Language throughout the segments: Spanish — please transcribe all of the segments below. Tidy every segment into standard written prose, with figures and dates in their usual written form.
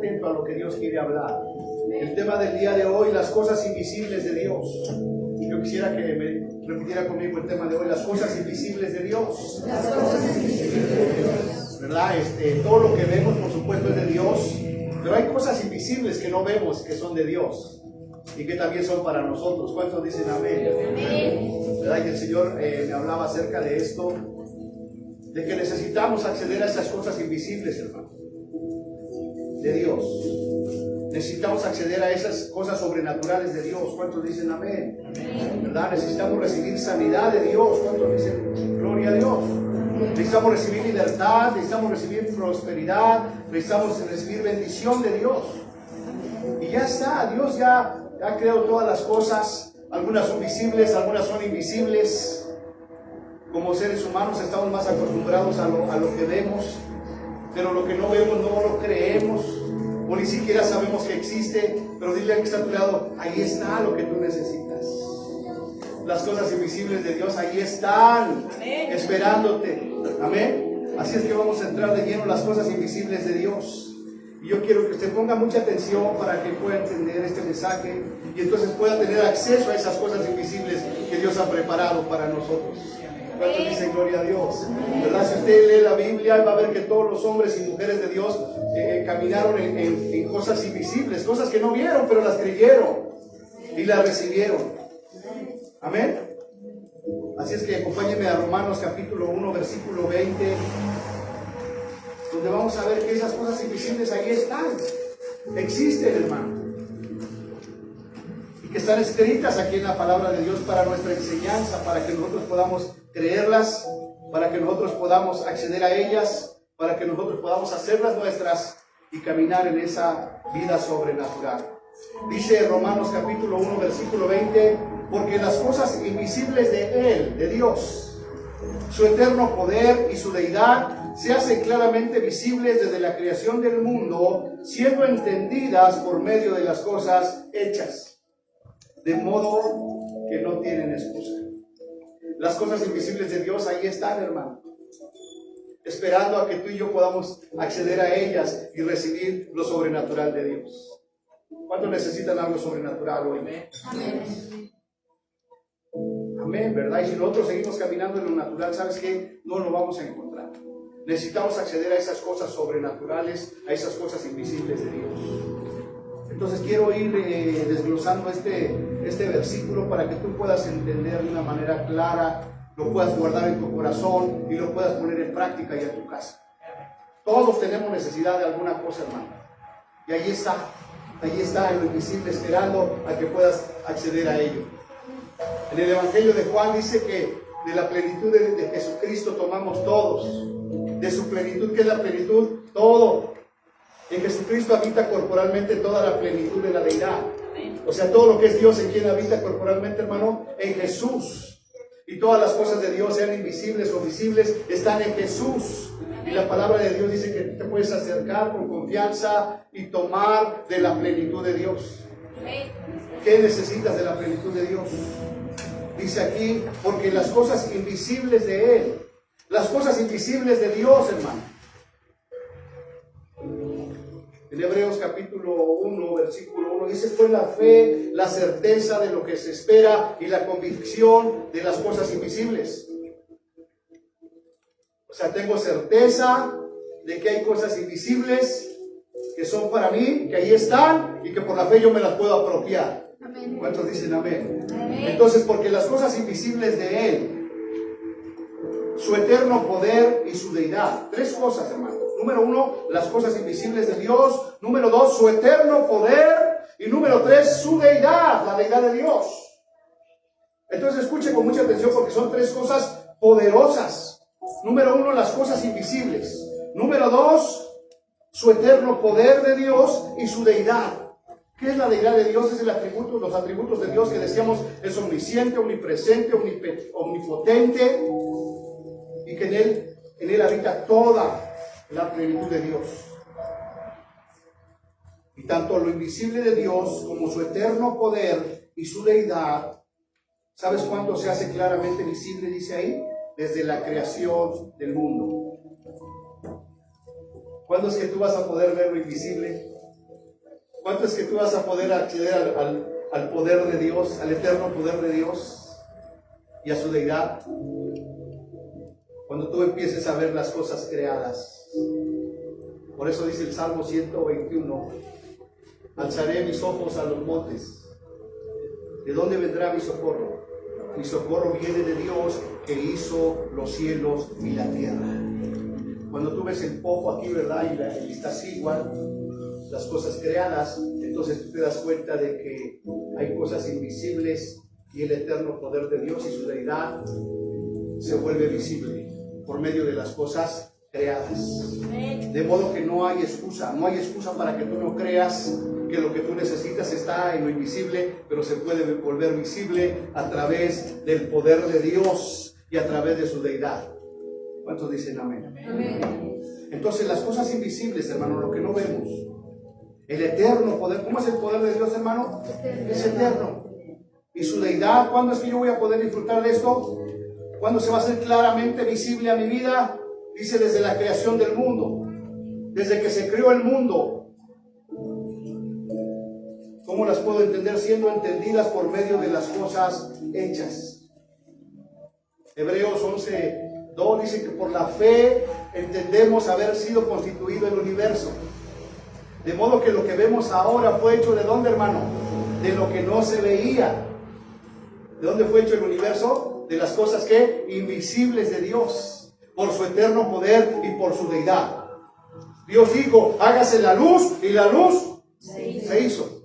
atento a lo que Dios quiere hablar. El tema del día de hoy, las cosas invisibles de Dios. Yo quisiera que me repitiera conmigo el tema de hoy, las cosas invisibles de Dios. Las cosas invisibles de Dios. ¿Verdad? Todo lo que vemos, por supuesto, es de Dios, pero hay cosas invisibles que no vemos, que son de Dios y que también son para nosotros. ¿Cuántos dicen amén? Amén. ¿Verdad? Que el Señor me hablaba acerca de esto, de que necesitamos acceder a esas cosas invisibles, hermano, de Dios. Necesitamos acceder a esas cosas sobrenaturales de Dios. ¿Cuántos dicen amén? ¿Verdad? Necesitamos recibir sanidad de Dios. ¿Cuántos dicen gloria a Dios? Necesitamos recibir libertad, necesitamos recibir prosperidad, necesitamos recibir bendición de Dios. Y ya está, Dios ya ha creado todas las cosas. Algunas son visibles, algunas son invisibles. Como seres humanos estamos más acostumbrados a lo que vemos, pero lo que no vemos no lo creemos, o ni siquiera sabemos que existe. Pero dile al que está a tu lado, ahí está lo que tú necesitas. Las cosas invisibles de Dios ahí están, amén, esperándote. Amén. Así es que vamos a entrar de lleno en las cosas invisibles de Dios. Y yo quiero que usted ponga mucha atención para que pueda entender este mensaje y entonces pueda tener acceso a esas cosas invisibles que Dios ha preparado para nosotros. ¿Cuántos dicen gloria a Dios? ¿Verdad? Si usted lee la Biblia, va a ver que todos los hombres y mujeres de Dios caminaron en cosas invisibles, cosas que no vieron, pero las creyeron y las recibieron. Amén. Así es que acompáñenme a Romanos capítulo 1, versículo 20, donde vamos a ver que esas cosas invisibles ahí están, existen, hermano, y que están escritas aquí en la palabra de Dios para nuestra enseñanza, para que nosotros podamos creerlas, para que nosotros podamos acceder a ellas, para que nosotros podamos hacerlas nuestras y caminar en esa vida sobrenatural. Dice Romanos capítulo 1, versículo 20, porque las cosas invisibles de Él, de Dios, su eterno poder y su deidad, se hacen claramente visibles desde la creación del mundo, siendo entendidas por medio de las cosas hechas, de modo que no tienen excusa. Las cosas invisibles de Dios ahí están, hermano, esperando a que tú y yo podamos acceder a ellas y recibir lo sobrenatural de Dios. ¿Cuántos necesitan algo sobrenatural hoy? Amén. Amén, ¿verdad? Y si nosotros seguimos caminando en lo natural, ¿sabes qué? No lo vamos a encontrar. Necesitamos acceder a esas cosas sobrenaturales, a esas cosas invisibles de Dios. Entonces quiero ir desglosando este versículo para que tú puedas entender de una manera clara, lo puedas guardar en tu corazón y lo puedas poner en práctica y a tu casa. Todos tenemos necesidad de alguna cosa, hermano. Y ahí está en lo invisible, esperando a que puedas acceder a ello. En el Evangelio de Juan dice que de la plenitud de Jesucristo tomamos todos. De su plenitud, ¿qué es la plenitud? Todo. En Jesucristo habita corporalmente toda la plenitud de la deidad. O sea, todo lo que es Dios, ¿en quién habita corporalmente, hermano? En Jesús. Y todas las cosas de Dios, sean invisibles o visibles, están en Jesús. Y la palabra de Dios dice que te puedes acercar con confianza y tomar de la plenitud de Dios. ¿Qué necesitas de la plenitud de Dios? Dice aquí, porque las cosas invisibles de Él, las cosas invisibles de Dios, hermano. En Hebreos capítulo 1, versículo 1, dice, pues la fe, la certeza de lo que se espera y la convicción de las cosas invisibles. O sea, tengo certeza de que hay cosas invisibles que son para mí, que ahí están y que por la fe yo me las puedo apropiar. Amén. ¿Cuántos dicen amén? Amén. Entonces, porque las cosas invisibles de Él, su eterno poder y su deidad. Tres cosas, hermano. Número uno, las cosas invisibles de Dios. Número dos, su eterno poder. Y número tres, su deidad, la deidad de Dios. Entonces escuche con mucha atención porque son tres cosas poderosas. Número uno, las cosas invisibles. Número dos, su eterno poder de Dios y su deidad. ¿Qué es la deidad de Dios? Es el atributo, los atributos de Dios que decíamos es omnisciente, omnipresente, omnipotente, y que en él habita toda la plenitud de Dios. Y tanto lo invisible de Dios como su eterno poder y su deidad, ¿sabes cuándo se hace claramente visible? Dice ahí, desde la creación del mundo. ¿Cuándo es que tú vas a poder ver lo invisible? ¿Cuánto es que tú vas a poder acceder al poder de Dios, al eterno poder de Dios y a su deidad? Cuando tú empieces a ver las cosas creadas. Por eso dice el Salmo 121, alzaré mis ojos a los montes. ¿De dónde vendrá mi socorro? Mi socorro viene de Dios que hizo los cielos y la tierra. Cuando tú ves el poco aquí, ¿verdad? Y está así igual, las cosas creadas, entonces tú te das cuenta de que hay cosas invisibles y el eterno poder de Dios y su deidad se vuelve visible por medio de las cosas creadas. De modo que no hay excusa para que tú no creas que lo que tú necesitas está en lo invisible, pero se puede volver visible a través del poder de Dios y a través de su deidad. ¿Cuántos dicen amén? Amén. Entonces las cosas invisibles, hermano, lo que no vemos, el eterno poder, ¿cómo es el poder de Dios, hermano? Es eterno. Y su deidad, ¿cuándo es que yo voy a poder disfrutar de esto? ¿Cuándo se va a hacer claramente visible a mi vida? Dice desde la creación del mundo, desde que se creó el mundo. ¿Cómo las puedo entender? Siendo entendidas por medio de las cosas hechas. Hebreos 11:2 dice que por la fe entendemos haber sido constituido el universo. De modo que lo que vemos ahora fue hecho ¿de dónde, hermano? De lo que no se veía. ¿De dónde fue hecho el universo? De las cosas que invisibles de Dios, por su eterno poder y por su deidad. Dios dijo, hágase la luz, y la luz se hizo.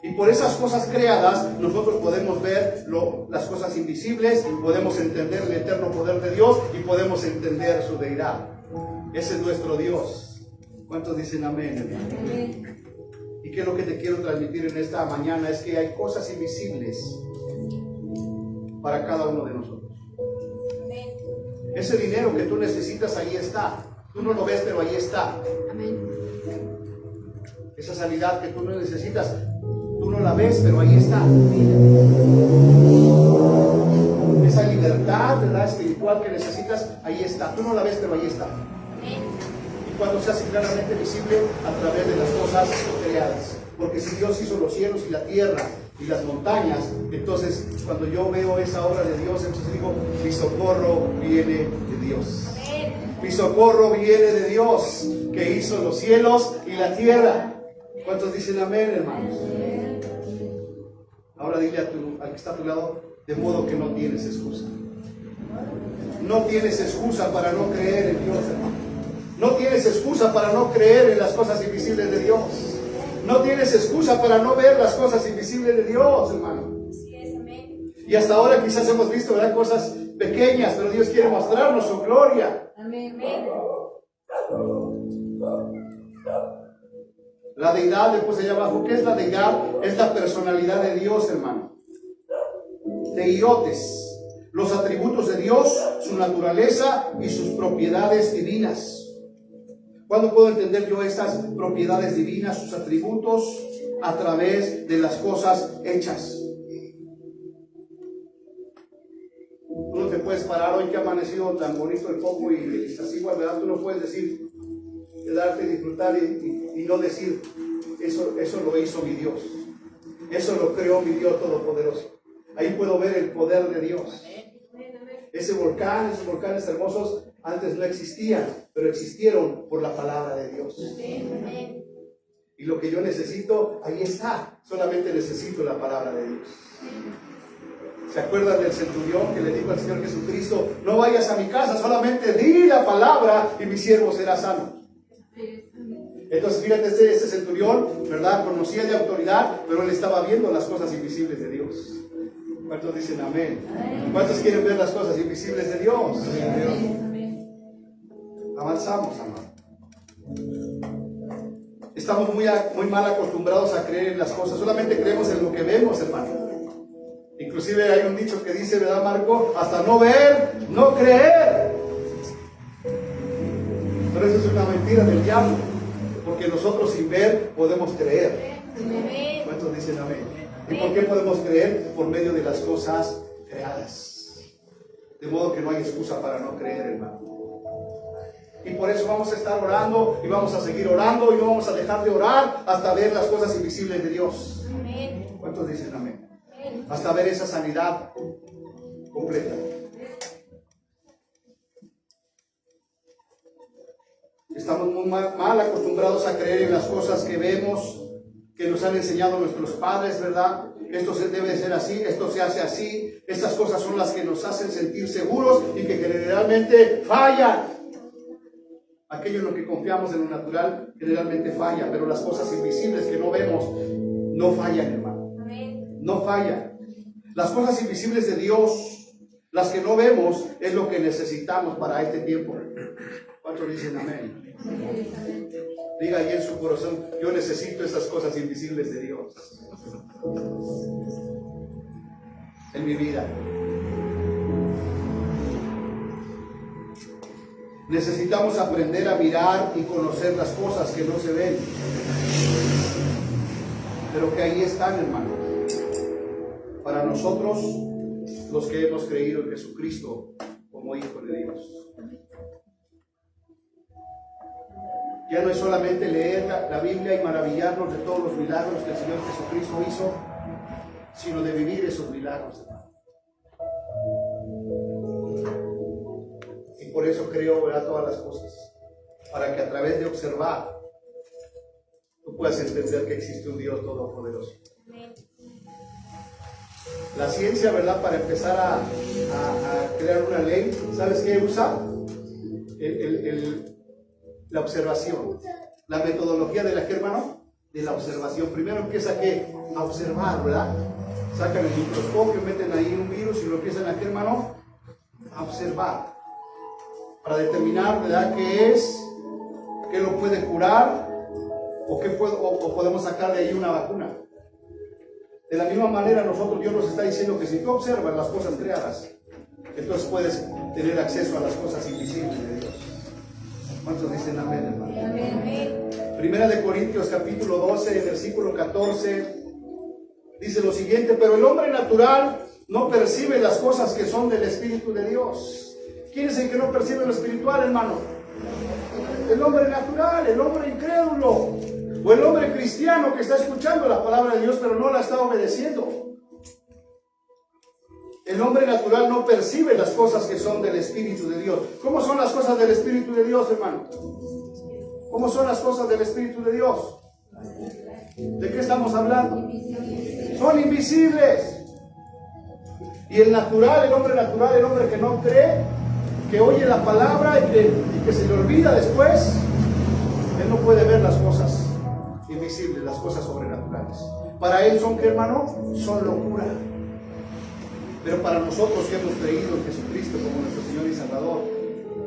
Y por esas cosas creadas nosotros podemos ver las cosas invisibles, podemos entender el eterno poder de Dios y podemos entender su deidad. Ese es nuestro Dios. ¿Cuántos dicen amén, hermano? Amén. ¿Y qué es lo que te quiero transmitir en esta mañana? Es que hay cosas invisibles para cada uno de nosotros. Amén. Ese dinero que tú necesitas, ahí está. Tú no lo ves, pero ahí está. Amén. Esa sanidad que tú no necesitas, tú no la ves, pero ahí está. Esa libertad, ¿verdad?, espiritual que necesitas, ahí está. Tú no la ves, pero ahí está. Y cuando se hace claramente visible a través de las cosas creadas. Porque si Dios hizo los cielos y la tierra y las montañas, entonces cuando yo veo esa obra de Dios, entonces digo, mi socorro viene de Dios. Mi socorro viene de Dios, que hizo los cielos y la tierra. ¿Cuántos dicen amén, hermanos? Ahora dile al que está a tu lado, de modo que no tienes excusa. No tienes excusa para no creer en Dios, hermano. No tienes excusa para no creer en las cosas invisibles de Dios. No tienes excusa para no ver las cosas invisibles de Dios, hermano. Y hasta ahora quizás hemos visto, ¿verdad?, cosas pequeñas, pero Dios quiere mostrarnos su gloria. Amén. La deidad, le puse allá abajo. ¿Qué es la deidad? Es la personalidad de Dios, hermano. Teiotes. Los atributos de Dios, su naturaleza y sus propiedades divinas. ¿Cuándo puedo entender yo estas propiedades divinas, sus atributos? A través de las cosas hechas. Tú no te puedes parar hoy que ha amanecido tan bonito el poco y estás igual, ¿verdad? Tú no puedes decir, quedarte y disfrutar y no decir, eso lo hizo mi Dios. Eso lo creó mi Dios Todopoderoso. Ahí puedo ver el poder de Dios. Esos volcanes hermosos antes no existían, pero existieron por la palabra de Dios. Y lo que yo necesito, ahí está. Solamente necesito la palabra de Dios. ¿Se acuerdan del centurión que le dijo al Señor Jesucristo, no vayas a mi casa, solamente di la palabra y mi siervo será sano? Entonces fíjate, este centurión, ¿verdad?, conocía de autoridad, pero él estaba viendo las cosas invisibles de Dios. ¿Cuántos dicen amén? ¿Cuántos quieren ver las cosas invisibles de Dios? Avanzamos, amado. Estamos muy mal acostumbrados a creer en las cosas. Solamente creemos en lo que vemos, hermano. Inclusive hay un dicho que dice, ¿verdad, Marco? Hasta no ver, no creer. Pero eso es una mentira del diablo. Porque nosotros sin ver podemos creer. ¿Cuántos dicen amén? ¿Y por qué podemos creer? Por medio de las cosas creadas. De modo que no hay excusa para no creer, hermano. Y por eso vamos a estar orando y vamos a seguir orando y no vamos a dejar de orar hasta ver las cosas invisibles de Dios. Amén. ¿Cuántos dicen amén? Amén. Hasta ver esa sanidad completa. Estamos muy mal acostumbrados a creer en las cosas que vemos, que nos han enseñado nuestros padres, ¿verdad? Esto se debe de ser así, esto se hace así. Estas cosas son las que nos hacen sentir seguros y que generalmente fallan. Aquello en lo que confiamos en lo natural generalmente falla, pero las cosas invisibles que no vemos no fallan, hermano. Amén. No fallan. Las cosas invisibles de Dios, las que no vemos, es lo que necesitamos para este tiempo. ¿Cuántos dicen amén? Diga ahí en su corazón, yo necesito esas cosas invisibles de Dios en mi vida. Necesitamos aprender a mirar y conocer las cosas que no se ven, pero que ahí están, hermano. Para nosotros, los que hemos creído en Jesucristo como Hijo de Dios. Ya no es solamente leer la Biblia y maravillarnos de todos los milagros que el Señor Jesucristo hizo, sino de vivir esos milagros, hermano. Y por eso creo, ¿verdad?, todas las cosas, para que a través de observar tú puedas entender que existe un Dios todopoderoso. La ciencia, ¿verdad?, para empezar a crear una ley, ¿sabes qué usa? La observación. La metodología de la que, hermano, de la observación. Primero empieza a observar, ¿verdad? Sacan el microscopio, meten ahí un virus y lo empiezan a, hermano, a observar. Para determinar, ¿verdad?, qué es, qué lo puede curar o podemos sacar de ahí una vacuna. De la misma manera, nosotros, Dios nos está diciendo que si tú observas las cosas creadas, entonces puedes tener acceso a las cosas invisibles de Dios. ¿Cuántos dicen amén, hermano? Amén. Primera de Corintios capítulo 12, versículo 14, dice lo siguiente: pero el hombre natural no percibe las cosas que son del Espíritu de Dios. ¿Quién es el que no percibe lo espiritual, hermano? El hombre natural, el hombre incrédulo, o el hombre cristiano que está escuchando la palabra de Dios pero no la está obedeciendo. El hombre natural no percibe las cosas que son del Espíritu de Dios. ¿Cómo son las cosas del Espíritu de Dios, hermano? ¿Cómo son las cosas del Espíritu de Dios? ¿De qué estamos hablando? Son invisibles. Y el natural, el hombre que no cree, que oye la palabra y que se le olvida después, él no puede ver las cosas invisibles, las cosas sobrenaturales. Para él son, ¿qué, hermano? Son locura. Pero para nosotros que hemos creído en Jesucristo como nuestro Señor y Salvador,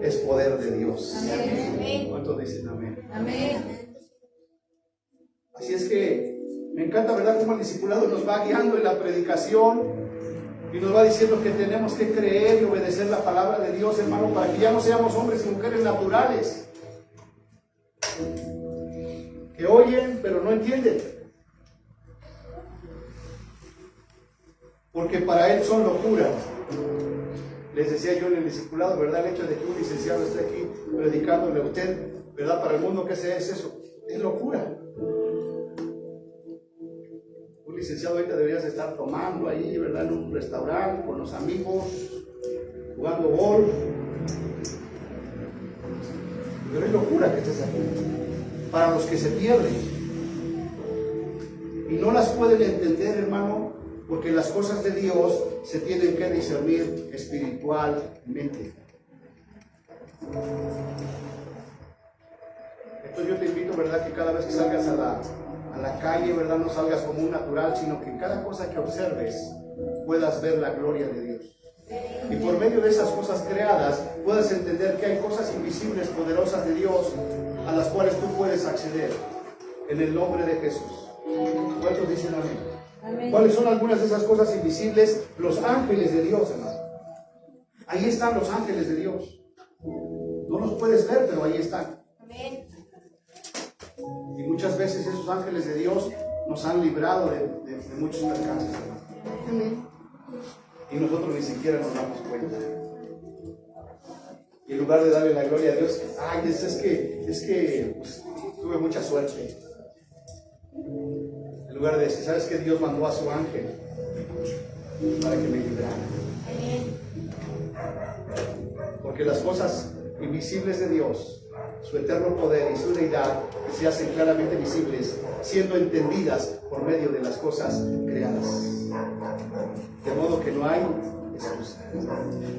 es poder de Dios. Amén. ¿Cuántos dicen amén? Amén. Así es que me encanta, ¿verdad?, cómo el discipulado nos va guiando en la predicación y nos va diciendo que tenemos que creer y obedecer la palabra de Dios, hermano, para que ya no seamos hombres y mujeres naturales, que oyen pero no entienden. Porque para él son locuras. Les decía yo en el discipulado, ¿verdad? El hecho de que un licenciado esté aquí predicándole a usted, ¿verdad? Para el mundo, ¿qué es eso? Es locura. Un licenciado ahorita deberías estar tomando ahí, ¿verdad?, en un restaurante con los amigos, jugando golf. Pero es locura que estés aquí. Para los que se pierden. Y no las pueden entender, hermano, porque las cosas de Dios se tienen que discernir espiritualmente. Entonces yo te invito, ¿verdad?, que cada vez que salgas a la calle, ¿verdad?, no salgas como un natural, sino que en cada cosa que observes puedas ver la gloria de Dios. Y por medio de esas cosas creadas puedas entender que hay cosas invisibles, poderosas de Dios, a las cuales tú puedes acceder en el nombre de Jesús. ¿Cuántos dicen amén? Amén. ¿Cuáles son algunas de esas cosas invisibles? Los ángeles de Dios, hermano. Ahí están los ángeles de Dios. No los puedes ver, pero ahí están. Amén. Y muchas veces esos ángeles de Dios nos han librado de muchos percances, hermano. Amén. Y nosotros ni siquiera nos damos cuenta. Y lugar de darle la gloria a Dios, ay, es que pues, tuve mucha suerte. En lugar de decir, ¿sabes qué? Dios mandó a su ángel para que me librara. Porque las cosas invisibles de Dios, su eterno poder y su deidad, se hacen claramente visibles, siendo entendidas por medio de las cosas creadas. De modo que no hay excusa.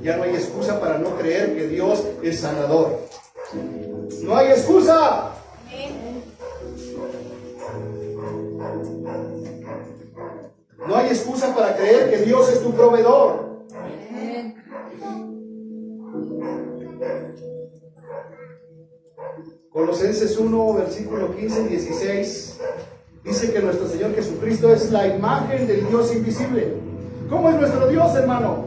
Ya no hay excusa para no creer que Dios es sanador. No hay excusa. No hay excusa para creer que Dios es tu proveedor. Colosenses 1, versículo 15 y 16, dice que nuestro Señor Jesucristo es la imagen del Dios invisible. ¿Cómo es nuestro Dios, hermano?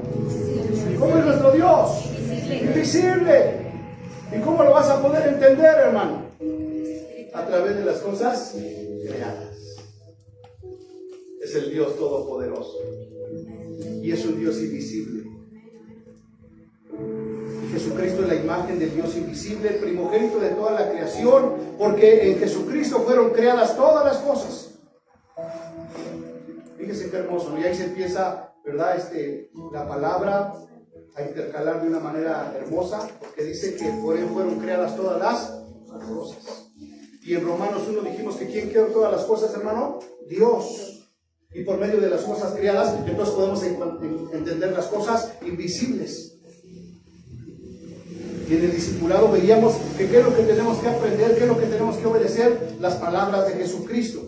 ¿Cómo es nuestro Dios? Invisible. ¿Y cómo lo vas a poder entender, hermano? A través de las cosas creadas. Es el Dios todopoderoso. Y es un Dios invisible. Jesucristo es la imagen del Dios invisible, el primogénito de toda la creación, porque en Jesucristo fueron creadas todas las cosas. Fíjense qué hermoso, y ahí se empieza, ¿verdad? La palabra a intercalar de una manera hermosa, porque dice que por él fueron creadas todas las cosas. Y en Romanos 1 dijimos que ¿quién creó todas las cosas, hermano? Dios. Y por medio de las cosas creadas, entonces podemos entender las cosas invisibles. Y en el discipulado veíamos que qué es lo que tenemos que aprender, qué es lo que tenemos que obedecer, las palabras de Jesucristo.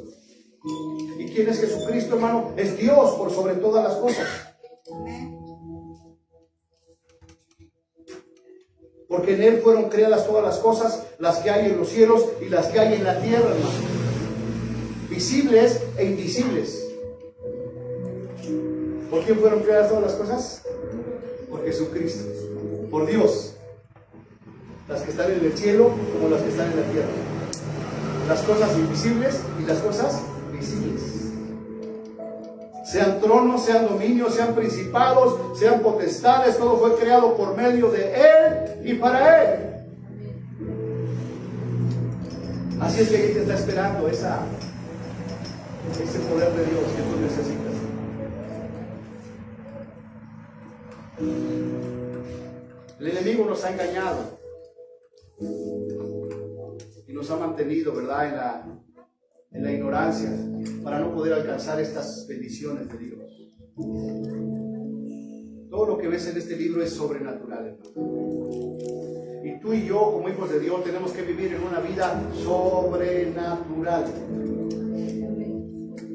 ¿Y quién es Jesucristo, hermano? Es Dios por sobre todas las cosas. Porque en Él fueron creadas todas las cosas, las que hay en los cielos y las que hay en la tierra, hermano. Visibles e invisibles. ¿Por quién fueron creadas todas las cosas? Por Jesucristo, por Dios. Las que están en el cielo como las que están en la tierra. Las cosas invisibles y las cosas visibles. Sean tronos, sean dominios, sean principados, sean potestades, todo fue creado por medio de Él y para Él. Así es que Él te está esperando ese poder de Dios que tú necesitas. El enemigo nos ha engañado y nos ha mantenido, ¿verdad?, en la ignorancia para no poder alcanzar estas bendiciones de Dios. Todo lo que ves en este libro es sobrenatural, hermano. Y tú y yo, como hijos de Dios, tenemos que vivir en una vida sobrenatural.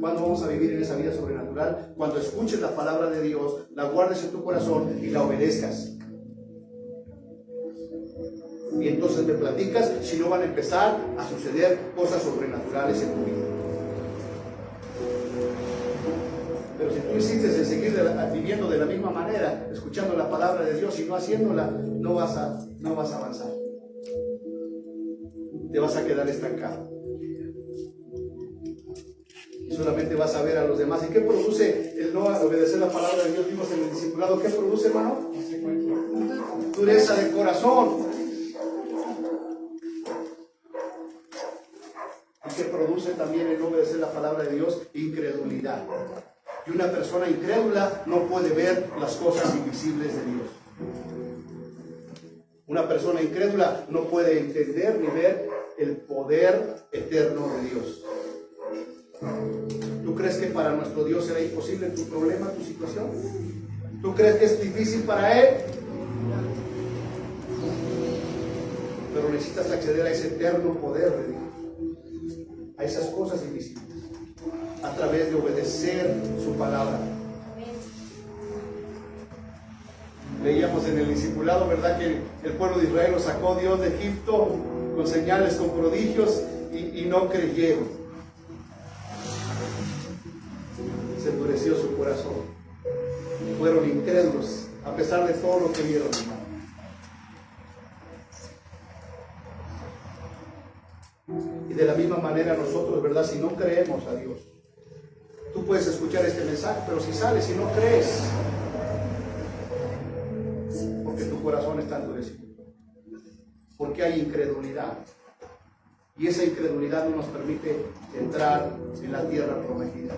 ¿Cuándo vamos a vivir en esa vida sobrenatural? Cuando escuches la palabra de Dios, la guardes en tu corazón y la obedezcas. Y entonces me platicas si no van a empezar a suceder cosas sobrenaturales en tu vida. Pero si tú insistes en seguir viviendo de la misma manera, escuchando la palabra de Dios y no haciéndola, no vas a avanzar. Te vas a quedar estancado. Y solamente vas a ver a los demás. ¿Y qué produce el no obedecer la palabra de Dios? Vimos en el discipulado. ¿Qué produce, hermano? Dureza de corazón. Y que produce también el no obedecer la palabra de Dios, incredulidad. Y una persona incrédula no puede ver las cosas invisibles de Dios. Una persona incrédula no puede entender ni ver el poder eterno de Dios. ¿Tú crees que para nuestro Dios será imposible tu problema, tu situación? ¿Tú crees que es difícil para Él? Pero necesitas acceder a ese eterno poder de Dios, a esas cosas invisibles, a través de obedecer su palabra. Leíamos en el discipulado, ¿verdad?, que el pueblo de Israel lo sacó Dios de Egipto con señales, con prodigios, y no creyeron. Se endureció su corazón. Fueron incrédulos a pesar de todo lo que vieron, hermano. Y de la misma manera nosotros, ¿verdad?, si no creemos a Dios, tú puedes escuchar este mensaje, pero si sales y no crees, porque tu corazón está endurecido. Porque hay incredulidad. Y esa incredulidad no nos permite entrar en la tierra prometida.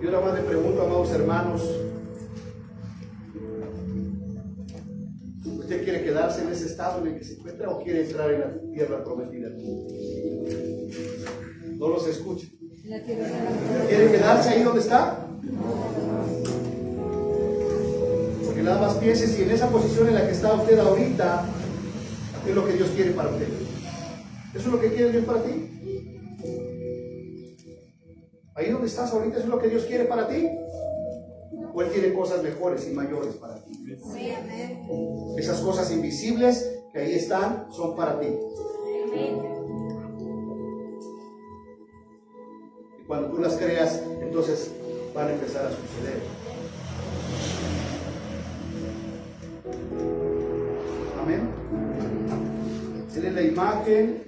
Yo ahora más le pregunto, amados hermanos, ¿usted quiere quedarse en ese estado en el que se encuentra o quiere entrar en la tierra prometida? No los escucha. ¿Quiere quedarse ahí donde está? Porque nada más piense si en esa posición en la que está usted ahorita es lo que Dios quiere para usted. ¿Eso es lo que quiere Dios para ti? Ahí donde estás ahorita, ¿eso es lo que Dios quiere para ti? ¿O Él tiene cosas mejores y mayores para ti? Sí, amén. Esas cosas invisibles que ahí están son para ti. Amén. Y cuando tú las creas, entonces van a empezar a suceder. Amén. Él es la imagen.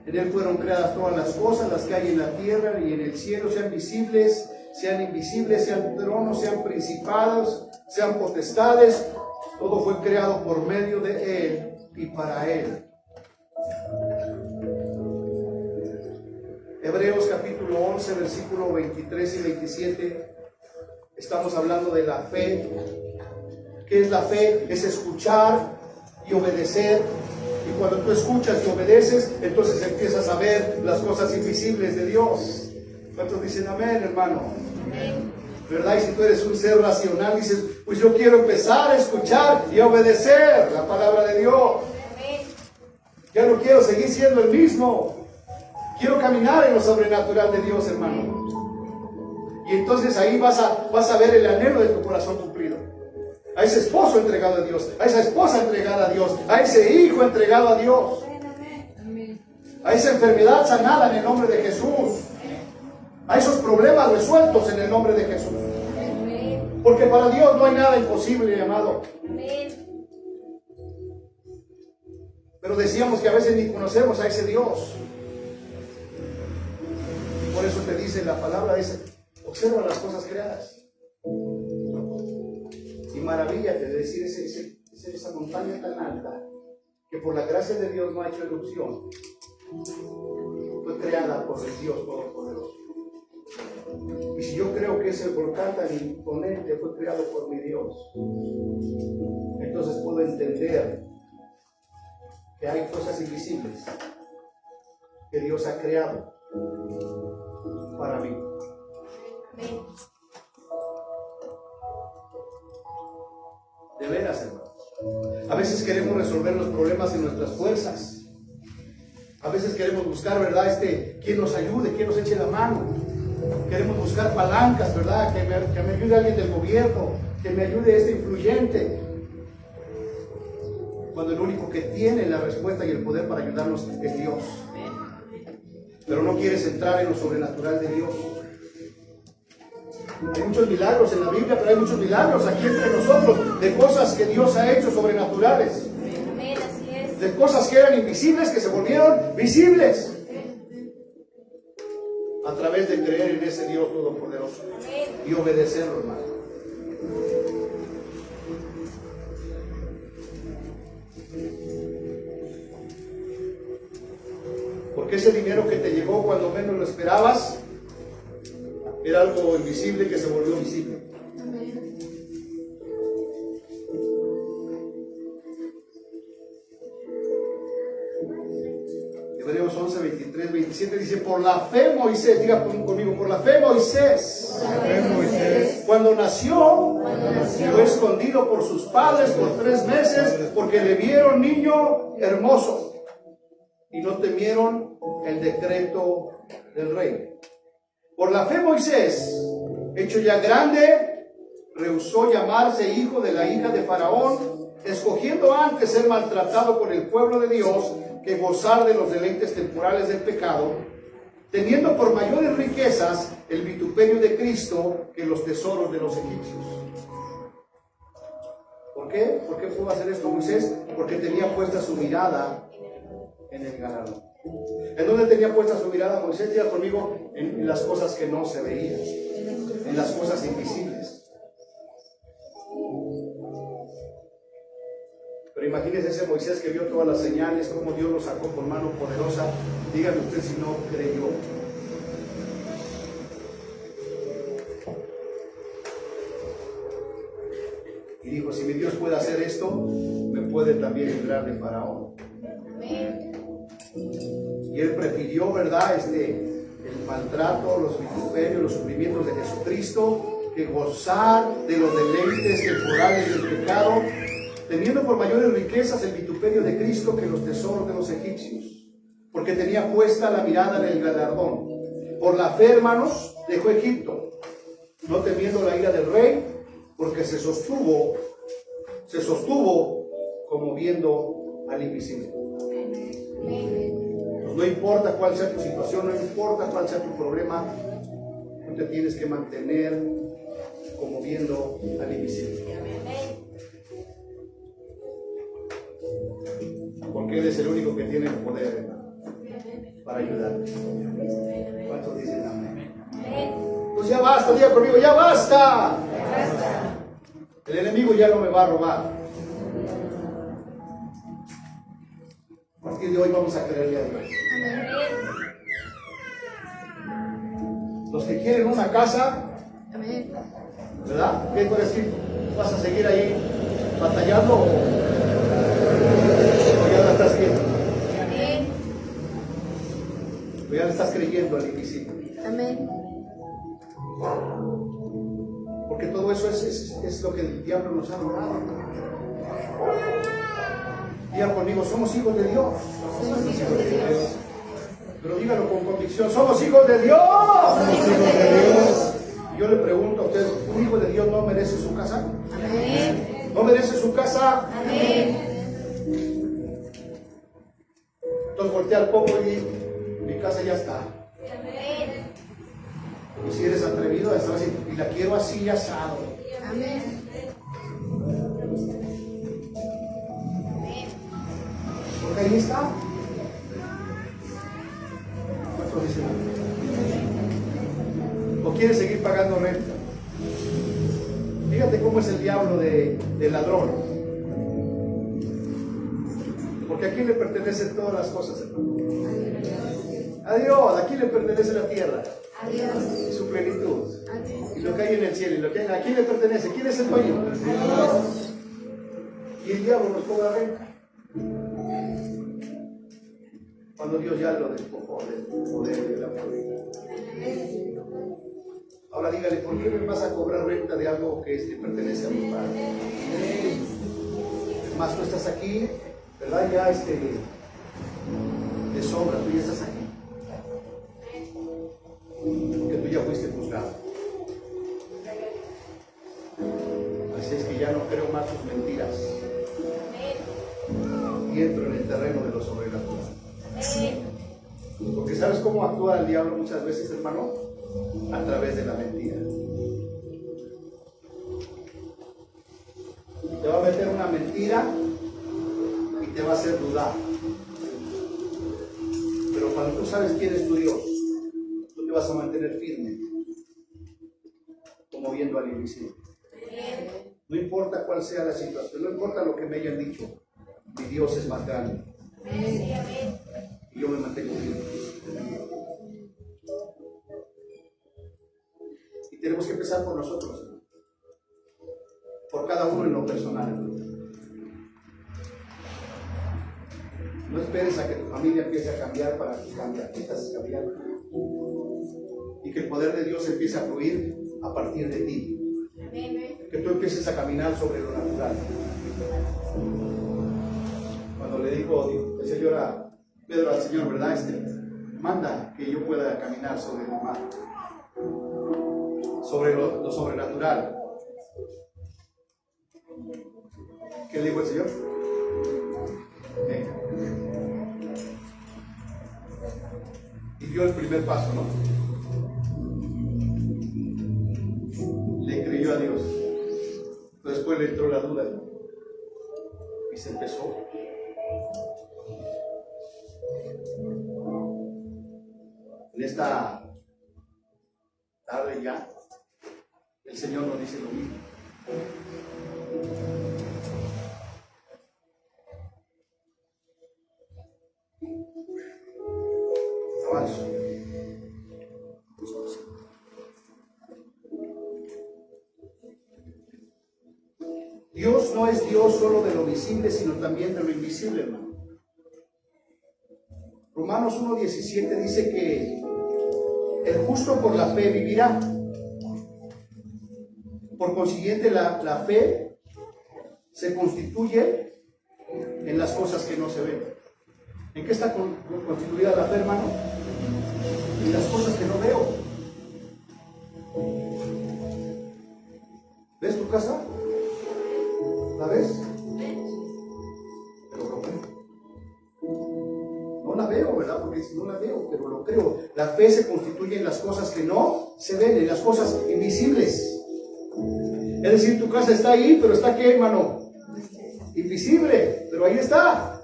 En Él fueron creadas todas las cosas, las que hay en la tierra y en el cielo, sean visibles, sean invisibles, sean tronos, sean principados, sean potestades. Todo fue creado por medio de Él y para Él. Hebreos capítulo 11, versículo 23 y 27. Estamos hablando de la fe. ¿Qué es la fe? Es escuchar y obedecer. Y cuando tú escuchas y obedeces, entonces empiezas a ver las cosas invisibles de Dios. ¿Cuántos dicen amén, hermano? Amén. ¿Verdad? Y si tú eres un ser racional, dices, pues yo quiero empezar a escuchar y a obedecer la palabra de Dios. Amén. Ya no quiero seguir siendo el mismo. Quiero caminar en lo sobrenatural de Dios, hermano. Y entonces ahí vas a ver el anhelo de tu corazón cumplido. A ese esposo entregado a Dios, a esa esposa entregada a Dios, a ese hijo entregado a Dios, a esa enfermedad sanada en el nombre de Jesús, a esos problemas resueltos en el nombre de Jesús. Porque para Dios no hay nada imposible, amado. Pero decíamos que a veces ni conocemos a ese Dios. Y por eso te dice la palabra, dice, observa las cosas creadas. Y maravillate de decir esa montaña tan alta que por la gracia de Dios no ha hecho erupción. Fue creada por el Dios Todopoderoso. Y si yo creo que ese volcán tan imponente fue creado por mi Dios, entonces puedo entender que hay cosas invisibles que Dios ha creado para mí. Amén. De veras, hermano. A veces queremos resolver los problemas en nuestras fuerzas. A veces queremos buscar, ¿verdad? Quien nos ayude, quien nos eche la mano. Queremos buscar palancas, ¿verdad? Que me ayude alguien del gobierno, que me ayude este influyente. Cuando el único que tiene la respuesta y el poder para ayudarnos es Dios. Pero no quieres entrar en lo sobrenatural de Dios. Hay muchos milagros en la Biblia, pero hay muchos milagros aquí entre nosotros, de cosas que Dios ha hecho sobrenaturales. Amén, así es. De cosas que eran invisibles, que se volvieron visibles. A través de creer en ese Dios Todopoderoso. Amén. Y obedecerlo, hermano. Porque ese dinero que te llegó cuando menos lo esperabas, era algo invisible que se volvió visible. Hebreos 11, 23, 27 dice, por la fe Moisés, diga conmigo, por la fe Moisés, cuando nació, fue escondido por sus padres por 3 meses, porque le vieron niño hermoso y no temieron el decreto del rey. Por la fe Moisés, hecho ya grande, rehusó llamarse hijo de la hija de Faraón, escogiendo antes ser maltratado por el pueblo de Dios que gozar de los deleites temporales del pecado, teniendo por mayores riquezas el vituperio de Cristo que los tesoros de los egipcios. ¿Por qué? ¿Por qué pudo hacer esto Moisés? Porque tenía puesta su mirada en el galardón. ¿En dónde tenía puesta su mirada Moisés? Diga conmigo, en las cosas que no se veían, en las cosas invisibles. Pero imagínese ese Moisés que vio todas las señales, cómo Dios lo sacó con mano poderosa. Dígame usted si no creyó. Y dijo, si mi Dios puede hacer esto, me puede también librar de Faraón. Y él prefirió, ¿verdad? El maltrato, los vituperios, los sufrimientos de Jesucristo, que gozar de los deleites temporales del pecado, teniendo por mayores riquezas el vituperio de Cristo que los tesoros de los egipcios, porque tenía puesta la mirada en el galardón. Por la fe, hermanos, dejó Egipto, no temiendo la ira del rey, porque se sostuvo como viendo al invisible. Pues no importa cuál sea tu situación, no importa cuál sea tu problema, tú te tienes que mantener como viendo al invisible. Porque Él es el único que tiene el poder, hermano, para ayudar. ¿Cuántos dicen amén? Pues ya basta, diga conmigo, ya basta. El enemigo ya no me va a robar. A partir de hoy vamos a creerle a Dios. Los que quieren una casa, ¿verdad? ¿Qué puedes decir? ¿Vas a seguir ahí batallando o ya la estás viendo? O ya le estás creyendo al invisible. Amén. Porque todo eso es lo que el diablo nos ha robado. Diga conmigo, somos hijos de Dios. Somos hijos de Dios. Pero dígalo con convicción, somos hijos de Dios. Somos hijos de Dios. Yo le pregunto a usted, ¿un hijo de Dios no merece su casa? Amén. ¿No merece su casa? Amén. Entonces voltea al poco y mi casa ya está. Amén. Y si eres atrevido, a estar así, y la quiero así asado. Amén. Porque ahí está. ¿Cuántos dicen? ¿O quieres seguir pagando renta? Fíjate cómo es el diablo del ladrón. Porque a quién le pertenecen todas las cosas, hermano. A Dios. ¿A quién le pertenece la tierra? A Dios. Y su plenitud. Amén. Y lo que hay en el cielo. Y lo que hay, ¿a quién le pertenece? ¿Quién es el dueño? A Dios. Y el diablo nos cobra renta. Cuando Dios ya lo despojó del poder y de la autoridad. Ahora dígale, ¿por qué me vas a cobrar renta de algo que pertenece a mi padre? Es más, tú estás aquí, ¿verdad? Ya de sobra, tú ya estás aquí. Porque tú ya fuiste juzgado. Así es que ya no creo más tus mentiras. Y entro en el terreno de lo sobrenatural. Porque ¿sabes cómo actúa el diablo muchas veces, hermano? A través de la mentira. Te va a meter una mentira y te va a hacer dudar. Pero cuando tú sabes quién es tu Dios, tú te vas a mantener firme, como viendo al invisible. No importa cuál sea la situación, no importa lo que me hayan dicho, mi Dios es más grande. Y yo me mantengo firme. Y tenemos que empezar por nosotros, por cada uno en lo personal. No esperes a que tu familia empiece a cambiar para que cambie. Estás cambiando. Y que el poder de Dios empiece a fluir a partir de ti. Que tú empieces a caminar sobre lo natural. Cuando le dijo el Señor a Pedro al Señor, ¿verdad? Manda que yo pueda caminar sobre el mar, sobre lo sobrenatural. ¿Qué le dijo el Señor? Venga. Y dio el primer paso, ¿no? Le creyó a Dios. Pero después le entró la duda, ¿no? Y se empezó. En esta tarde ya, el Señor nos dice lo mismo. Avanzo. Dios no es Dios solo de lo visible, sino también de lo invisible, hermano. Romanos 1:17 dice que el justo por la fe vivirá. Por consiguiente, la fe se constituye en las cosas que no se ven. ¿En qué está constituida la fe, hermano? En las cosas que no veo. ¿Ves tu casa? ¿La ves? Pero lo creo. No la veo, ¿verdad? Porque si no la veo, pero lo creo. La fe se constituye en las cosas que no se ven, en las cosas invisibles. Es decir, tu casa está ahí, pero ¿está qué, hermano? Invisible, pero ahí está.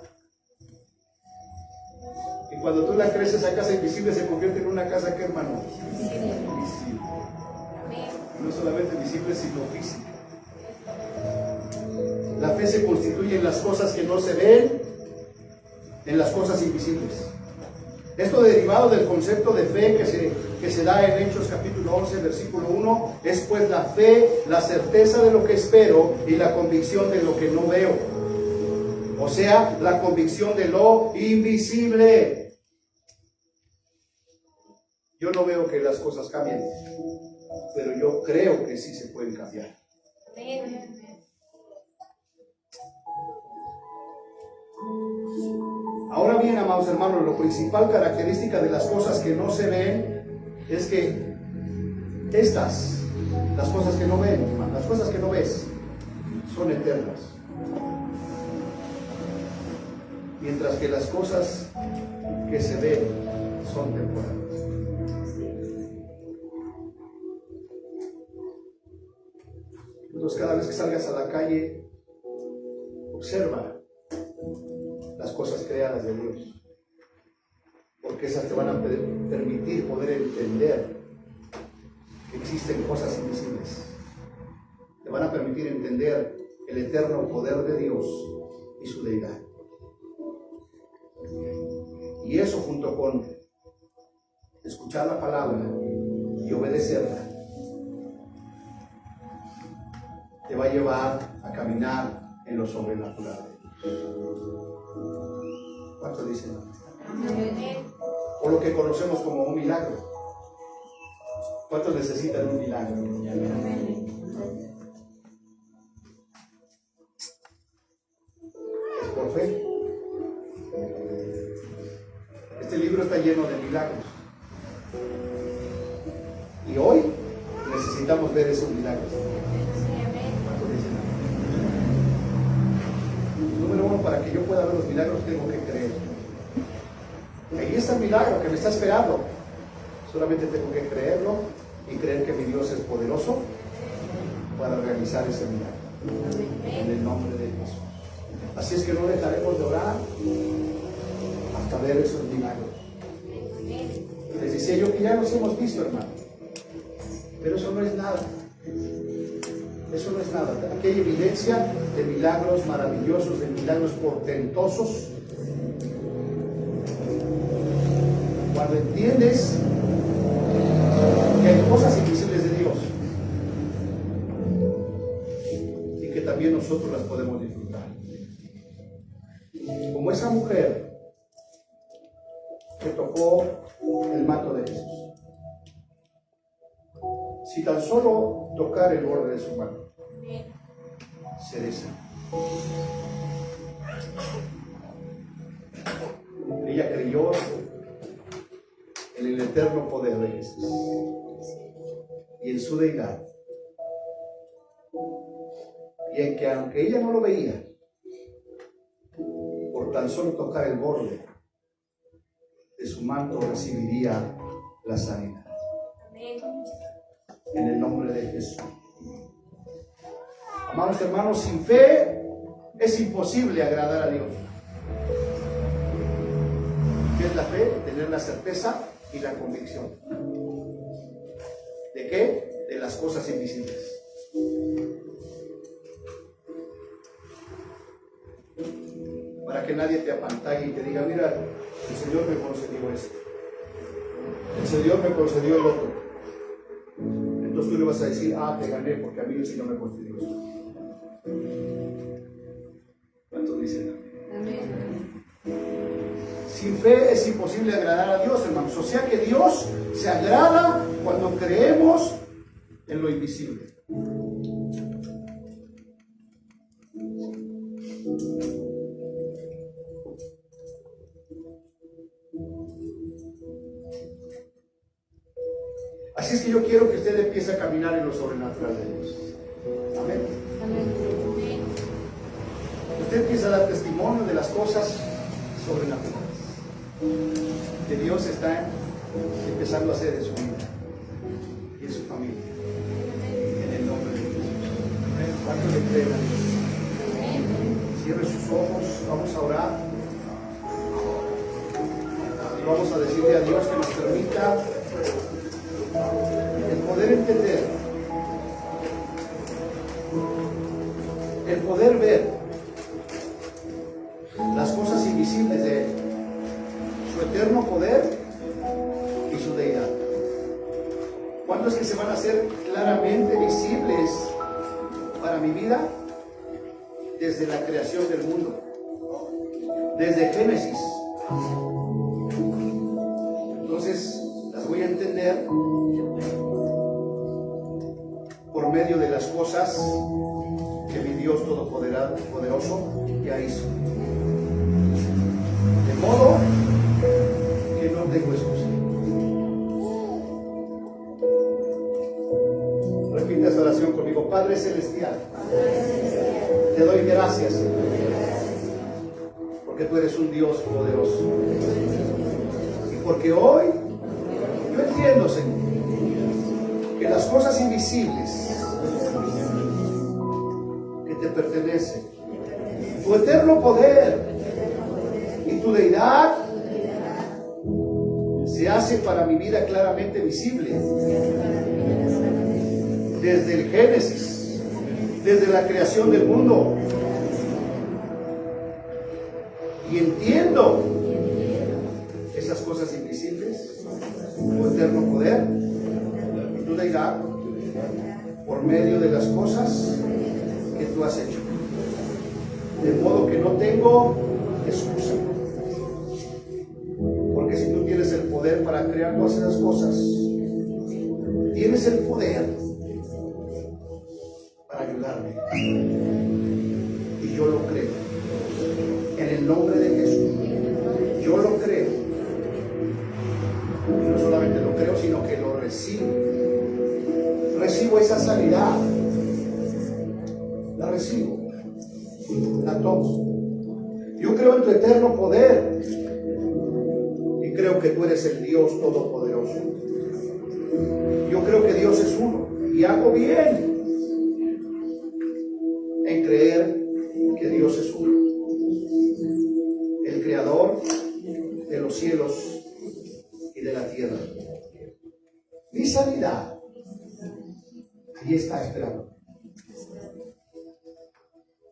Y cuando tú la crees, esa casa invisible se convierte en una casa, ¿qué, hermano? Invisible. No solamente visible, sino física. La fe se constituye en las cosas que no se ven, en las cosas invisibles. Esto derivado del concepto de fe que se da en Hechos capítulo 11, versículo 1, es pues la fe, la certeza de lo que espero y la convicción de lo que no veo. O sea, la convicción de lo invisible. Yo no veo que las cosas cambien, pero yo creo que sí se pueden cambiar. Ahora bien, amados hermanos, la principal característica de las cosas que no se ven es que las cosas que no ven, las cosas que no ves, son eternas. Mientras que las cosas que se ven son temporales. Entonces, cada vez que salgas a la calle, observa las cosas creadas de Dios, porque esas te van a permitir poder entender que existen cosas invisibles, te van a permitir entender el eterno poder de Dios y su deidad. Y eso, junto con escuchar la palabra y obedecerla, te va a llevar a caminar en lo sobrenatural. ¿Cuántos dicen? O lo que conocemos como un milagro. ¿Cuántos necesitan un milagro? Es por fe. Este libro está lleno de milagros. Y hoy necesitamos ver esos milagros. ¿Cuántos dicen? Número uno, para que yo pueda ver los milagros tengo que creer. Ahí está el milagro que me está esperando. Solamente tengo que creerlo y creer que mi Dios es poderoso para realizar ese milagro. En el nombre de Jesús. Así es que no dejaremos de orar hasta ver esos milagros. Les decía yo que ya los hemos visto, hermano. Pero eso no es nada. Eso no es nada. Aquí hay evidencia de milagros maravillosos, de milagros portentosos. Cuando entiendes que hay cosas invisibles de Dios y que también nosotros las podemos disfrutar. Como esa mujer que tocó el manto de Jesús. Si tan solo tocar el borde de su mano, seré sana. Ella creyó en el eterno poder de Jesús y en su deidad, y en que aunque ella no lo veía, por tan solo tocar el borde de su manto recibiría la sanidad. En el nombre de Jesús. Amados hermanos, sin fe es imposible agradar a Dios. ¿Qué es la fe? Tener la certeza y la convicción. ¿De qué? De las cosas invisibles. Para que que nadie te apantalle y te diga, mira, el Señor me concedió esto, el Señor me concedió el otro. Entonces tú le vas a decir, te gané porque a mí el Señor me concedió esto. ¿Cuántos dicen amén? Sin fe es imposible agradar a Dios, hermanos. O sea que Dios se agrada cuando creemos en lo invisible. Así es que yo quiero que usted empiece a caminar en lo sobrenatural de Dios. Amén. Usted empieza a dar testimonio de las cosas sobrenaturales que Dios está empezando a hacer en su vida y en su familia. En el nombre de Jesús. ¿Cuánto le creen a Dios? Cierre sus ojos, vamos a orar. Y vamos a decirle a Dios que nos permita el poder entender, el poder ver las cosas invisibles de Él, su eterno poder y su deidad. ¿Cuándo es que se van a hacer claramente visibles para mi vida? Desde la creación del mundo, desde Génesis. Entonces las voy a entender por medio de las cosas que mi Dios Todopoderoso ya hizo. De modo que no tengo excusa. Repita esta oración conmigo. Padre Celestial, te doy gracias, Señor, porque tú eres un Dios poderoso. Y porque hoy yo entiendo, Señor, que las cosas invisibles que te pertenecen, tu eterno poder y tu deidad se hace para mi vida claramente visible desde el Génesis, desde la creación del mundo. Y entiendo esas cosas invisibles, tu eterno poder y tu deidad, por medio de las cosas que tú has hecho. De modo que no tengo excusa. Porque si tú tienes el poder para crear todas esas cosas, tienes el poder para ayudarme. Y yo lo creo. En el nombre de Jesús. Yo lo creo. Y no solamente lo creo, sino que lo recibo. Recibo esa sanidad. La recibo. La tomo. Yo creo en tu eterno poder. Y creo que tú eres el Dios Todopoderoso. Yo creo que Dios es uno. Y hago bien en creer que Dios es uno. El Creador de los cielos y de la tierra. Mi sanidad ahí está esperando.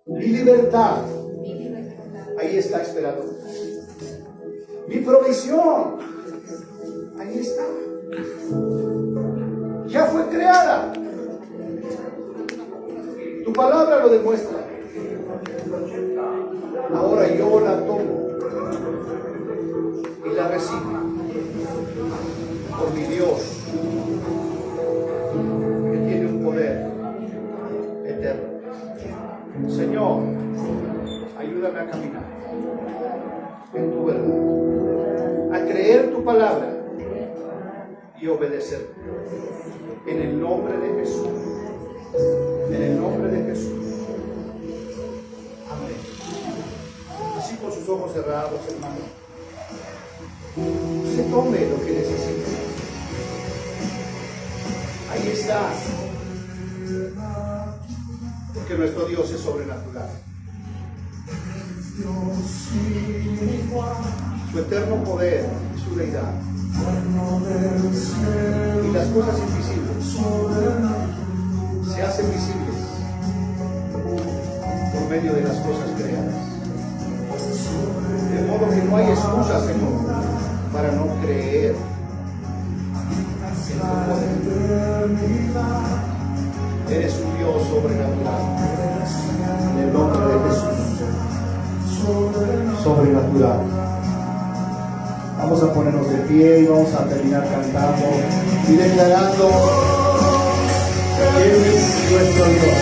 Mi libertad ahí está esperando. Mi provisión ahí está. Ya fue creada. Tu palabra lo demuestra. Ahora yo la tomo y la recibo por mi Dios, que tiene un poder eterno. Señor, ayúdame a caminar en tu verdad, a creer tu palabra y obedecer. En el nombre de Jesús. En el nombre de Jesús. Amén. Así con sus ojos cerrados, hermano. Se tome lo que necesite. Ahí está. Porque nuestro Dios es sobrenatural. Su eterno poder y su deidad. Y las cosas invisibles se hacen visibles por medio de las cosas creadas. De modo que no hay excusa, Señor, para no creer en tu poder. Eres un Dios sobrenatural. En el nombre de Jesús. Sobrenatural. Vamos a ponernos de pie y vamos a terminar cantando y declarando que Él es nuestro Dios.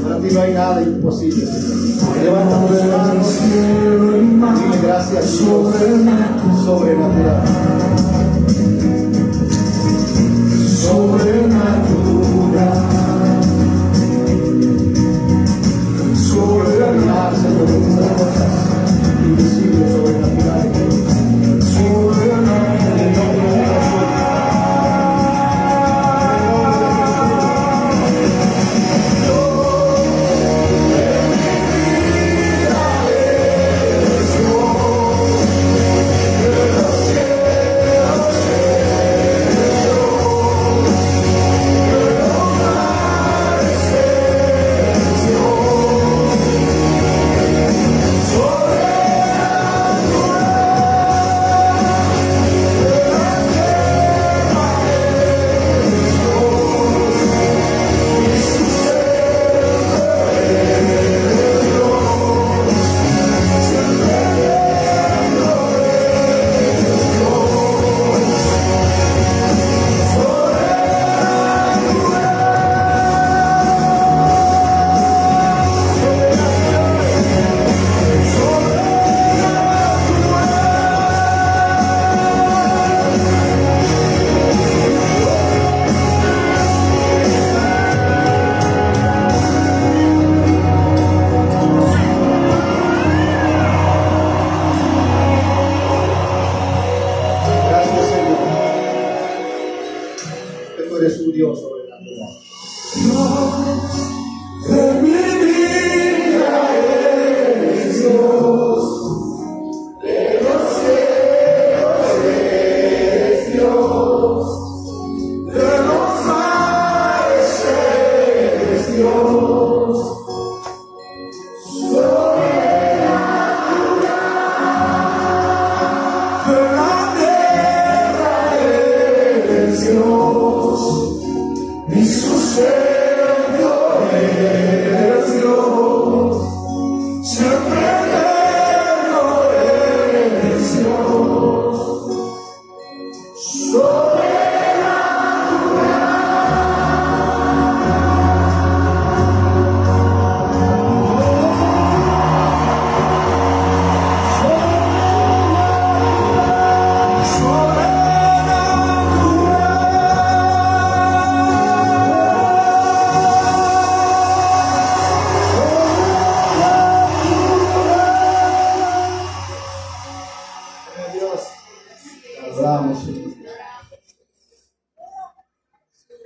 Para ti no hay nada imposible, Señor. Levanta tus manos. Dile gracias, Dios. Sobrenatural. Sobrenatural, Señor. Muchas cosas invisibles, sobrenaturales.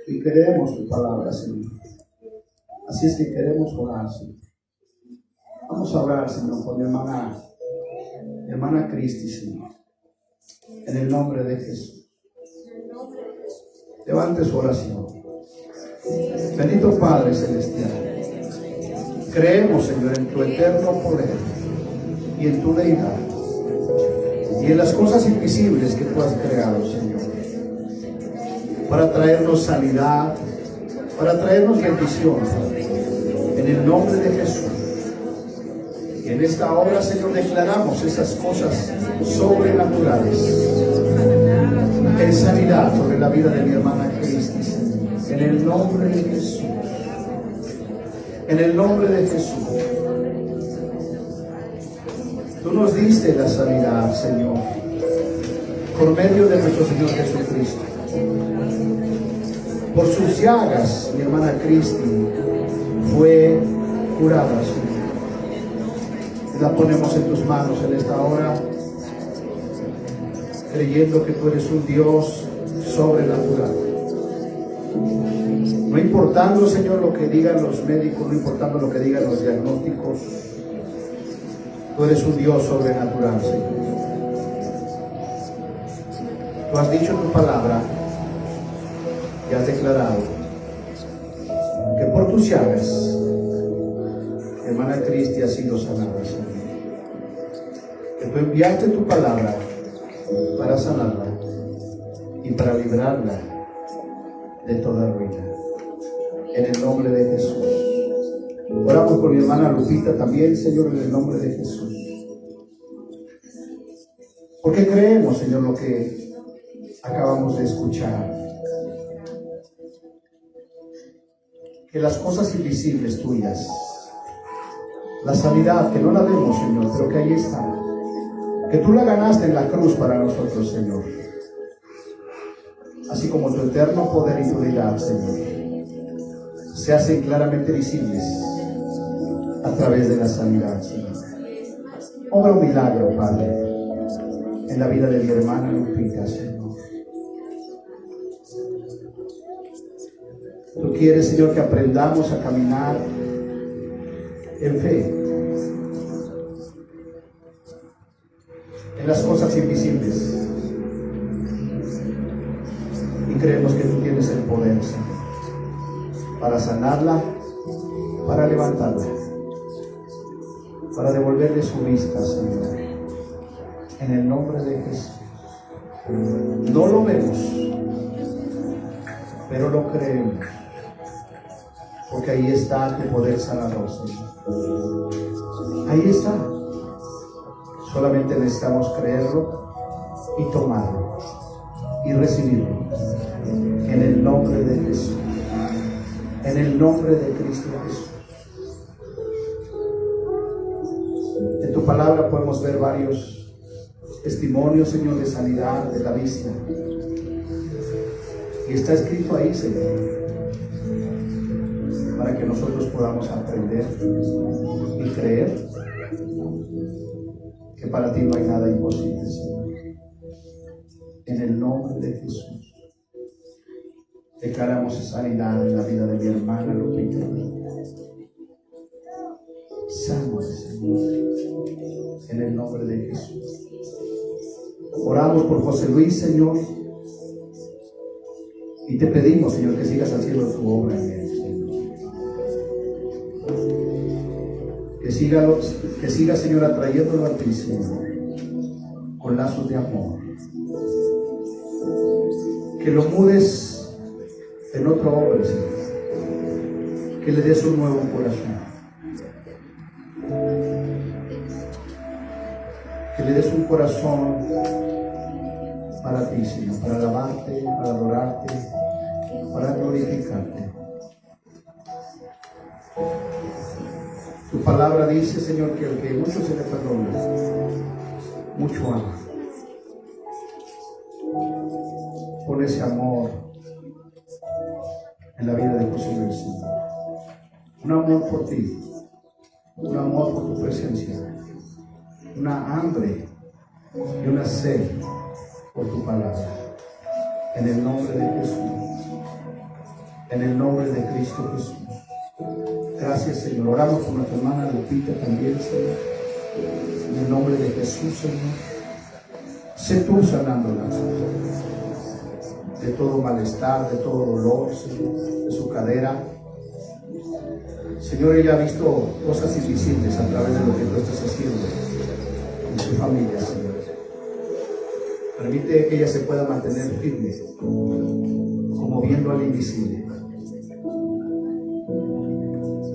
Y queremos tu palabra, Señor. Así es que queremos orar, Señor. Vamos a orar, Señor, por mi hermana Cristi, Señor. En el nombre de Jesús. Levante su oración. Bendito Padre Celestial. Creemos, Señor, en tu eterno poder y en tu deidad y en las cosas invisibles que tú has creado, Señor. para traernos sanidad, para traernos bendición, en el nombre de Jesús. Y en esta hora, Señor, declaramos esas cosas sobrenaturales en sanidad sobre la vida de mi hermana Cristi, en el nombre de Jesús. En el nombre de Jesús. Tú nos diste la sanidad, Señor, por medio de nuestro Señor Jesucristo. Por sus llagas, mi hermana Cristi fue curada, Señor. La ponemos en tus manos en esta hora, creyendo que tú eres un Dios sobrenatural. No importando, Señor, lo que digan los médicos, no importando lo que digan los diagnósticos, tú eres un Dios sobrenatural, Señor. Tú has dicho en tu palabra y has declarado que por tus llagas, hermana Cristi ha sido sanada, Señor. Que tú enviaste tu palabra para sanarla y para librarla de toda ruina. En el nombre de Jesús. Oramos por mi hermana Lupita también, Señor, en el nombre de Jesús. Porque creemos, Señor, lo que acabamos de escuchar. Que las cosas invisibles tuyas, la sanidad, que no la vemos, Señor, pero que ahí está. Que tú la ganaste en la cruz para nosotros, Señor. Así como tu eterno poder y tu unidad, Señor, se hacen claramente visibles a través de la sanidad, Señor. Obra un milagro, Padre, en la vida de mi hermana Lupita, Señor. Tú quieres, Señor, que aprendamos a caminar en fe, en las cosas invisibles. Y creemos que tú tienes el poder, Señor, para sanarla, para levantarla, para devolverle su vista, Señor, en el nombre de Jesús. No lo vemos, pero lo creemos, porque ahí está tu poder sanador, Señor. Ahí está. Solamente necesitamos creerlo y tomarlo y recibirlo en el nombre de Jesús. En el nombre de Cristo Jesús. En tu palabra podemos ver varios testimonios, Señor, de sanidad de la vista. Y está escrito ahí, Señor, para que nosotros podamos aprender y creer que para ti no hay nada imposible, Señor. En el nombre de Jesús. Declaramos sanidad en la vida de mi hermana Lupita. Sana, Señor, en el nombre de Jesús. Oramos por José Luis, Señor, y te pedimos, Señor, que sigas haciendo tu obra en él, Señor. Que siga, Señor, atrayéndolo a ti, Señor, con lazos de amor. Que lo mudes en otro hombre, Señor, que le des un nuevo corazón, que le des un corazón para ti, Señor, para alabarte, para adorarte, para glorificarte. Tu palabra dice, Señor, que el que mucho se le perdona, mucho ama. Pon ese amor en la vida de José Luis, Señor. Un amor por ti, un amor por tu presencia, una hambre y una sed por tu palabra. En el nombre de Jesús, en el nombre de Cristo Jesús. Gracias, Señor. Oramos por nuestra hermana Lupita también, Señor. En el nombre de Jesús, Señor. Sé tú sanándola de todo malestar, de todo dolor, Señor, de su cadera. Señor, ella ha visto cosas invisibles a través de lo que tú estás haciendo en su familia, Señor. Permite que ella se pueda mantener firme como viendo al invisible.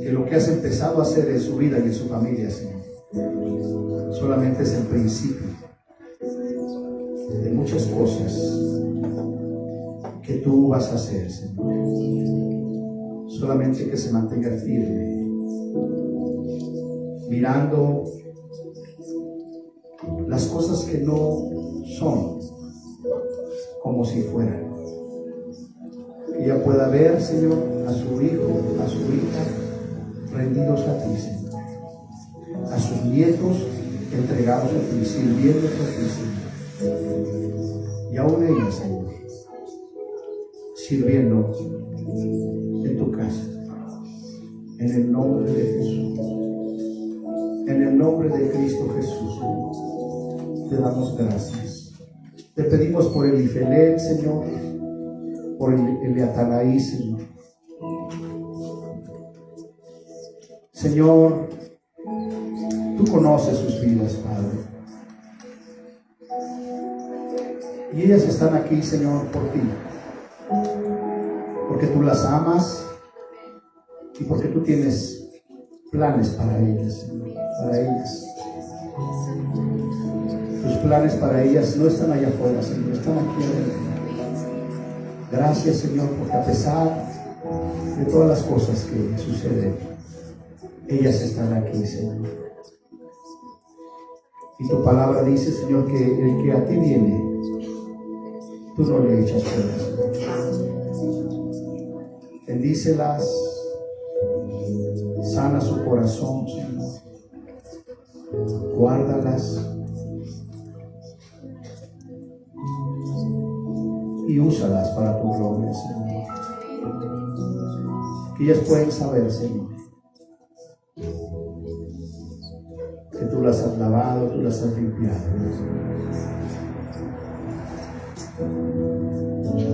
Que lo que has empezado a hacer en su vida y en su familia, Señor, solamente es el principio de muchas cosas que tú vas a hacer, Señor. Solamente que se mantenga firme, mirando las cosas que no son como si fueran. Que ella pueda ver, Señor, a su hijo, a su hija rendidos a ti, Señor, a sus nietos entregados a ti, sirviendo a ti, Señor, y aún ella, Señor, sirviendo en tu casa, en el nombre de Jesús, en el nombre de Cristo Jesús, Señor, te damos gracias. Te pedimos por Elifelet, Señor, por Eliatanaí, Señor. Señor, tú conoces sus vidas, Padre. Y ellas están aquí, Señor, por ti. Porque tú las amas y porque tú tienes planes para ellas, Señor, para ellas. Tus planes para ellas no están allá afuera, Señor, están aquí adentro. Gracias, Señor, porque a pesar de todas las cosas que suceden, ellas están aquí, Señor. Y tu palabra dice, Señor, que el que a ti viene, tú no le echas fuera, Señor. Bendícelas, sana su corazón, Señor. Guárdalas y úsalas para tu gloria, Señor. Que ellas pueden saber, Señor, que tú las has lavado, tú las has limpiado,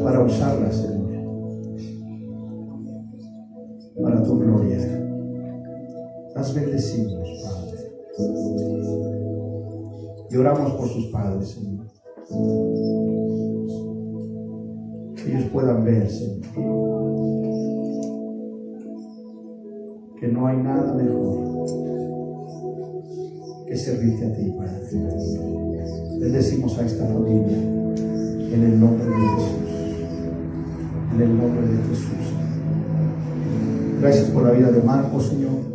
para usarlas, Señor, para tu gloria. Las bendecimos, Padre, y oramos por sus padres, Señor, que ellos puedan ver, Señor, que no hay nada mejor que servirte a ti, Padre. Bendecimos a esta familia en el nombre de Jesús, en el nombre de Jesús. Gracias por la vida de Marcos, Señor.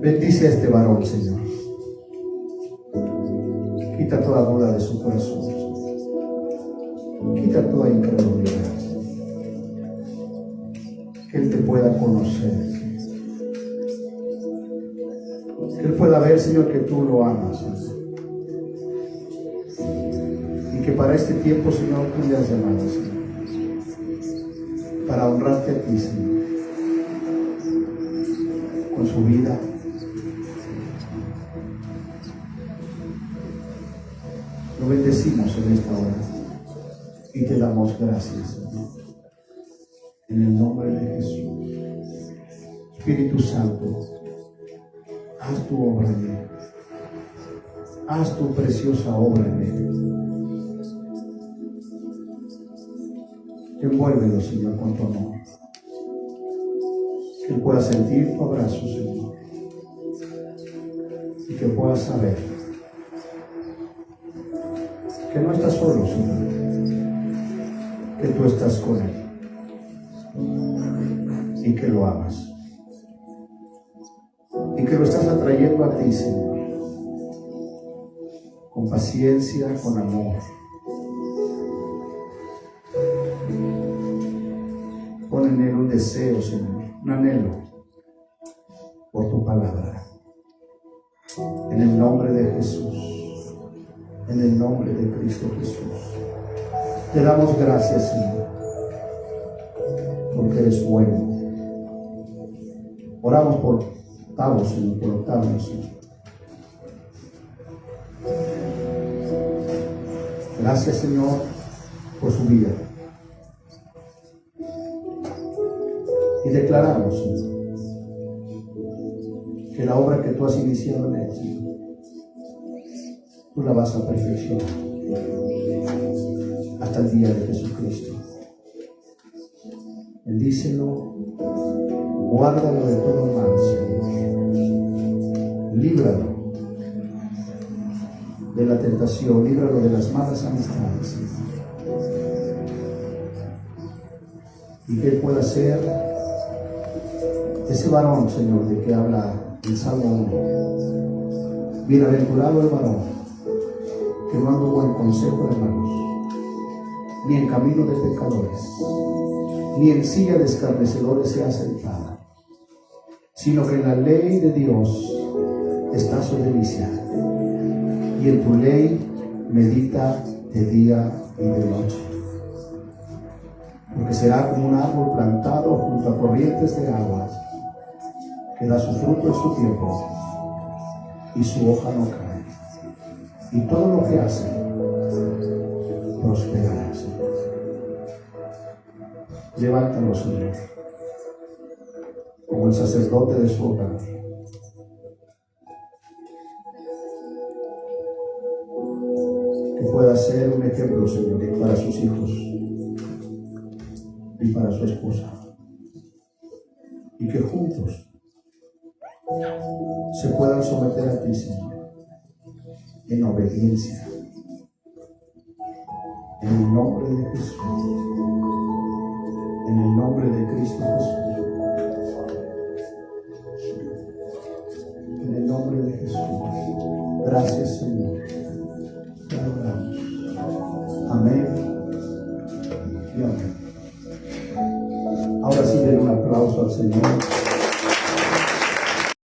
Bendice a este varón, Señor. Quita toda duda de su corazón, Señor. Quita toda incredulidad, Señor. Que Él te pueda conocer, que Él pueda ver, Señor, que tú lo amas, Señor. Y que para este tiempo, Señor, tú le has llamado, Señor, para honrarte a ti, Señor, con su vida. Lo bendecimos en esta hora y te damos gracias, Señor, en el nombre de Jesús. Espíritu Santo, haz tu obra en él. Haz tu preciosa obra en él. Envuélvelo, Señor, con tu amor. Que él pueda sentir tu abrazo, Señor. Y que pueda saber que no estás solo, Señor. Que tú estás con él. Y que lo amas. Y que lo estás atrayendo a ti, Señor, con paciencia, con amor. Pon en él un deseo, Señor, un anhelo por tu palabra. En el nombre de Jesús, en el nombre de Cristo Jesús. Te damos gracias, Señor, porque eres bueno. Oramos por Octavio, Señor, por Octavio, Señor. Gracias, Señor, por su vida. Y declaramos, Señor, que la obra que tú has iniciado en él, Señor, tú la vas a perfeccionar. hasta el día de Jesucristo. Bendícelo, guárdalo de todo mal, Señor. Líbralo de la tentación, líbralo de las malas amistades, Señor. Y que Él pueda ser ese varón, Señor, de que habla el Salmo 1. Bienaventurado el varón que no anduvo en consejo de malos, ni en camino de pecadores, ni en silla de escarnecedores se ha sentado, sino que en la ley de Dios está su delicia, y en tu ley medita de día y de noche. Porque será como un árbol plantado junto a corrientes de aguas, que da su fruto en su tiempo, y su hoja no cae, y todo lo que hace prosperará, Señor. Levántalo, Señor, como el sacerdote de su hogar. Que pueda ser un ejemplo, Señor, para sus hijos y para su esposa. Y que juntos se puedan someter a ti, Señor, en obediencia. En el nombre de Jesús. En el nombre de Cristo Jesús. En el nombre de Jesús. Gracias, Señor.